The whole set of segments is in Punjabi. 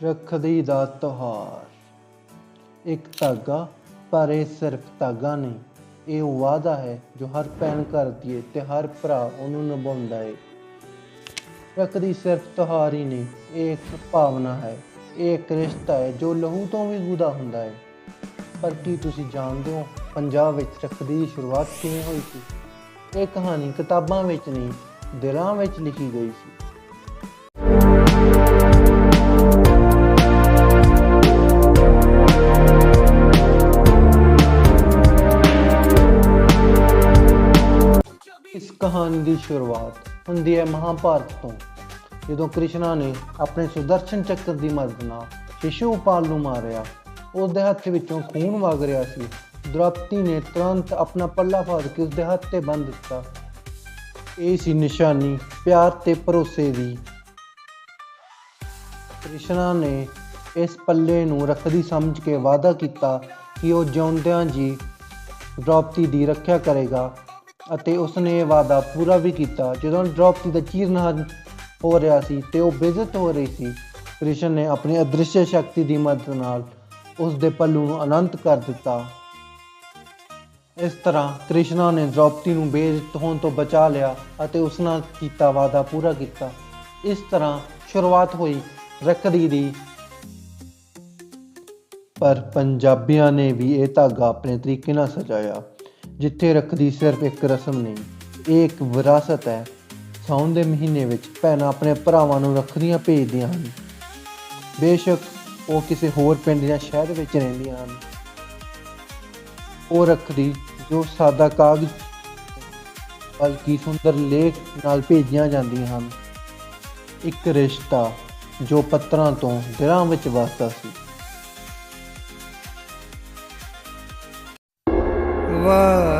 ਰੱਖੜੀ ਦਾ ਤਿਉਹਾਰ। ਇੱਕ ਧਾਗਾ, ਪਰ ਇਹ ਸਿਰਫ ਧਾਗਾ ਨਹੀਂ, ਇਹ ਉਹ ਵਾਅਦਾ ਹੈ ਜੋ ਹਰ ਭੈਣ ਕਰਦੀ ਹੈ ਤੇ ਹਰ ਭਰਾ ਉਹਨੂੰ ਨਿਭਾਉਂਦਾ ਹੈ। ਰੱਖੜੀ ਸਿਰਫ ਤਿਉਹਾਰ ਹੀ ਨਹੀਂ, ਇਹ ਇੱਕ ਭਾਵਨਾ ਹੈ, ਇਹ ਇੱਕ ਰਿਸ਼ਤਾ ਹੈ ਜੋ ਲਹੂ ਤੋਂ ਵੀ ਗੁਦਾ ਹੁੰਦਾ ਹੈ। ਪਰ ਕੀ ਤੁਸੀਂ ਜਾਣਦੇ ਹੋ ਪੰਜਾਬ ਵਿੱਚ ਰੱਖੜੀ ਦੀ ਸ਼ੁਰੂਆਤ ਕਿਵੇਂ ਹੋਈ ਸੀ? ਇਹ ਕਹਾਣੀ ਕਿਤਾਬਾਂ ਵਿੱਚ ਨਹੀਂ, ਦਿਲਾਂ ਵਿੱਚ ਲਿਖੀ ਗਈ ਸੀ। ਇਸ ਕਹਾਣੀ ਦੀ ਸ਼ੁਰੂਆਤ ਹੁੰਦੀ ਹੈ ਮਹਾਭਾਰਤ ਤੋਂ, ਜਦੋਂ ਕ੍ਰਿਸ਼ਨਾ ਨੇ ਆਪਣੇ ਸੁਦਰਸ਼ਨ ਚੱਕਰ ਦੀ ਮਦਦ ਨਾਲ ਸ਼ਿਸ਼ੂਪਾਲ ਨੂੰ ਮਾਰਿਆ। ਉਸ ਦੇ ਹੱਥ ਵਿੱਚੋਂ ਖੂਨ ਵਗ ਰਿਹਾ ਸੀ। ਦ੍ਰੋਪਦੀ ਨੇ ਤੁਰੰਤ ਆਪਣਾ ਪੱਲਾ ਫਾੜ ਕੇ ਉਸਦੇ ਹੱਥ ਤੇ ਬੰਨ੍ਹ ਦਿੱਤਾ। ਇਹ ਸੀ ਨਿਸ਼ਾਨੀ ਪਿਆਰ ਤੇ ਭਰੋਸੇ ਦੀ। ਕ੍ਰਿਸ਼ਨਾ ਨੇ ਇਸ ਪੱਲੇ ਨੂੰ ਰੱਖੜੀ ਸਮਝ ਕੇ ਵਾਅਦਾ ਕੀਤਾ ਕਿ ਉਹ ਜਿਉਂਦਿਆਂ ਜੀ ਦ੍ਰੋਪਦੀ ਦੀ ਰੱਖਿਆ ਕਰੇਗਾ, ਅਤੇ ਉਸਨੇ ਇਹ ਵਾਅਦਾ ਪੂਰਾ ਵੀ ਕੀਤਾ। ਜਦੋਂ ਦ੍ਰੋਪਦੀ ਦਾ ਚੀਰਨਹਾਰ ਹੋ ਰਿਹਾ ਸੀ ਤੇ ਉਹ ਬੇਇੱਜ਼ਤ ਹੋ ਰਹੀ ਸੀ, ਕ੍ਰਿਸ਼ਨ ਨੇ ਆਪਣੀ ਅਦ੍ਰਿਸ਼ ਸ਼ਕਤੀ ਦੀ ਮਦਦ ਨਾਲ ਉਸ ਦੇ ਪੱਲੂ ਨੂੰ ਅਨੰਤ ਕਰ ਦਿੱਤਾ। ਇਸ ਤਰ੍ਹਾਂ ਕ੍ਰਿਸ਼ਨਾ ਨੇ ਦ੍ਰੋਪਦੀ ਨੂੰ ਬੇਇੱਜ਼ਤ ਹੋਣ ਤੋਂ ਬਚਾ ਲਿਆ ਅਤੇ ਉਸ ਨਾਲ ਕੀਤਾ ਵਾਅਦਾ ਪੂਰਾ ਕੀਤਾ। ਇਸ ਤਰ੍ਹਾਂ ਸ਼ੁਰੂਆਤ ਹੋਈ ਰੱਖੜੀ ਦੀ। ਪਰ ਪੰਜਾਬੀਆਂ ਨੇ ਵੀ ਇਹ ਧਾਗਾ ਆਪਣੇ ਤਰੀਕੇ ਨਾਲ ਸਜਾਇਆ। ਜਿੱਥੇ ਰੱਖੜੀ ਸਿਰਫ ਇੱਕ ਰਸਮ ਨਹੀਂ, ਇਹ ਇੱਕ ਵਿਰਾਸਤ ਹੈ। ਸਾਉਣ ਦੇ ਮਹੀਨੇ ਵਿੱਚ ਭੈਣਾਂ ਆਪਣੇ ਭਰਾਵਾਂ ਨੂੰ ਰੱਖੜੀਆਂ ਭੇਜਦੀਆਂ ਹਨ, ਬੇਸ਼ੱਕ ਉਹ ਕਿਸੇ ਹੋਰ ਪਿੰਡ ਜਾਂ ਸ਼ਹਿਰ ਵਿੱਚ ਰਹਿੰਦੀਆਂ ਹਨ। ਉਹ ਰੱਖੜੀ ਜੋ ਸਾਦਾ ਕਾਗਜ਼ ਬਲਕਿ ਸੁੰਦਰ ਲੇਖ ਨਾਲ ਭੇਜੀਆਂ ਜਾਂਦੀਆਂ ਹਨ। ਇੱਕ ਰਿਸ਼ਤਾ ਜੋ ਪੱਤਰਾਂ ਤੋਂ ਦਿਲਾਂ ਵਿੱਚ ਵਸਦਾ ਸੀ। ਵਾਹਿਗੁਰੂ।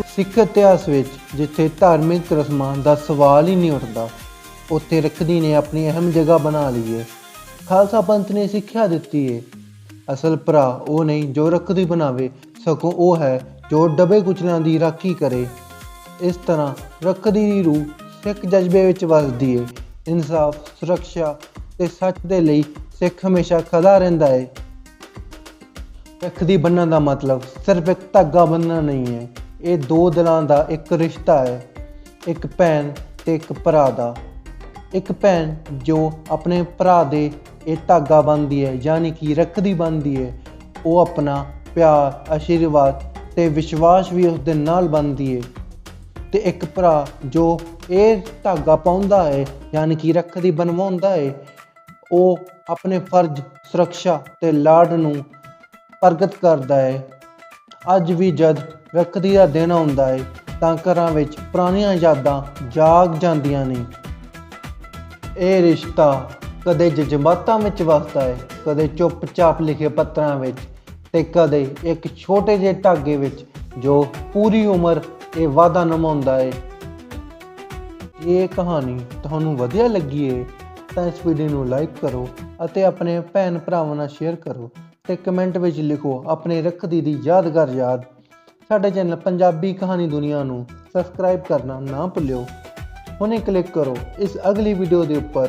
ਸਿੱਖ ਇਤਿਹਾਸ ਵਿੱਚ ਜਿੱਥੇ ਧਾਰਮਿਕ ਰਸਮਾਂ ਦਾ ਸਵਾਲ ਹੀ ਨਹੀਂ ਉੱਠਦਾ, ਉੱਥੇ ਰੱਖੜੀ ਨੇ ਆਪਣੀ ਅਹਿਮ ਜਗ੍ਹਾ ਬਣਾ ਲਈ ਹੈ। ਖਾਲਸਾ ਪੰਥ ਨੇ ਸਿੱਖਿਆ ਦਿੱਤੀ ਹੈ, ਅਸਲ ਭਰਾ ਉਹ ਨਹੀਂ ਜੋ ਰੱਖੜੀ ਬਣਾਵੇ, ਸਗੋਂ ਉਹ ਹੈ ਜੋ ਦਬੇ ਕੁਚਲਿਆਂ ਦੀ ਰਾਖੀ ਕਰੇ। ਇਸ ਤਰ੍ਹਾਂ ਰੱਖੜੀ ਦੀ ਰੂਹ ਸਿੱਖ ਜਜ਼ਬੇ ਵਿੱਚ ਵਸਦੀ ਹੈ। ਇਨਸਾਫ, ਸੁਰੱਖਿਆ ਤੇ ਸੱਚ ਦੇ ਲਈ ਸਿੱਖ ਹਮੇਸ਼ਾ ਖੜਾ ਰਹਿੰਦਾ ਹੈ। ਰੱਖੜੀ ਬੰਨ੍ਹਣ ਦਾ ਮਤਲਬ ਸਿਰਫ ਇੱਕ ਧਾਗਾ ਬੰਨ੍ਹਣਾ ਨਹੀਂ ਹੈ, ਇਹ ਦੋ ਦਿਲਾਂ ਦਾ ਇੱਕ ਰਿਸ਼ਤਾ ਹੈ, ਇੱਕ ਭੈਣ ਤੇ ਇੱਕ ਭਰਾ ਦਾ। ਇੱਕ ਭੈਣ ਜੋ ਆਪਣੇ ਭਰਾ ਦੇ ਇਹ ਧਾਗਾ ਬੰਨ੍ਹਦੀ ਹੈ, ਯਾਨੀ ਕਿ ਰੱਖੜੀ ਬੰਨ੍ਹਦੀ ਹੈ, ਉਹ ਆਪਣਾ ਪਿਆਰ, ਆਸ਼ੀਰਵਾਦ ਤੇ ਵਿਸ਼ਵਾਸ ਵੀ ਉਸ ਦੇ ਨਾਲ ਬੰਨ੍ਹਦੀ ਹੈ। ਤੇ ਇੱਕ ਭਰਾ ਜੋ ਇਹ ਧਾਗਾ ਪਾਉਂਦਾ ਹੈ, ਯਾਨੀ ਕਿ ਰੱਖੜੀ ਬਣਵਾਉਂਦਾ ਹੈ, ਉਹ ਆਪਣੇ ਫਰਜ਼, ਸੁਰੱਖਿਆ ਤੇ ਲਾਡ ਨੂੰ ਪ੍ਰਗਟ ਕਰਦਾ ਹੈ। ਅੱਜ ਵੀ ਜਦ ਰੱਖੜੀ ਦਾ ਦਿਨ ਆਉਂਦਾ ਹੈ ਤਾਂ ਘਰਾਂ ਵਿੱਚ ਪੁਰਾਣੀਆਂ ਯਾਦਾਂ ਜਾਗ ਜਾਂਦੀਆਂ ਨੇ। ਇਹ ਰਿਸ਼ਤਾ ਕਦੇ ਜਜ਼ਬਾਤਾਂ ਵਿੱਚ ਵਸਦਾ ਹੈ, ਕਦੇ ਚੁੱਪ-ਚਾਪ ਲਿਖੇ ਪੱਤਰਾਂ ਵਿੱਚ, ਤੇ ਕਦੇ ਇੱਕ ਛੋਟੇ ਜਿਹੇ ਧਾਗੇ ਵਿੱਚ ਜੋ ਪੂਰੀ ਉਮਰ ਇਹ ਵਾਅਦਾ ਨਿਭਾਉਂਦਾ ਹੈ। ਜੇ ਇਹ ਕਹਾਣੀ ਤੁਹਾਨੂੰ ਵਧੀਆ ਲੱਗੀ ਹੈ ਤਾਂ ਇਸ ਵੀਡੀਓ ਨੂੰ ਲਾਈਕ ਕਰੋ ਅਤੇ ਆਪਣੇ ਭੈਣ ਭਰਾਵਾਂ ਨਾਲ ਸ਼ੇਅਰ ਕਰੋ ਤੇ ਕਮੈਂਟ ਵਿੱਚ ਲਿਖੋ ਆਪਣੇ ਰੱਖੜੀ ਦੀ ਯਾਦਗਾਰ ਯਾਦ। ਸਾਡੇ ਚੈਨਲ ਪੰਜਾਬੀ ਕਹਾਣੀ ਦੁਨੀਆ ਨੂੰ ਸਬਸਕ੍ਰਾਈਬ ਕਰਨਾ ਨਾ ਭੁੱਲਿਓ। ਹੁਣੇ ਕਲਿੱਕ ਕਰੋ ਇਸ ਅਗਲੀ ਵੀਡੀਓ ਦੇ ਉੱਪਰ,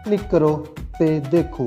ਕਲਿੱਕ ਕਰੋ ਤੇ ਦੇਖੋ।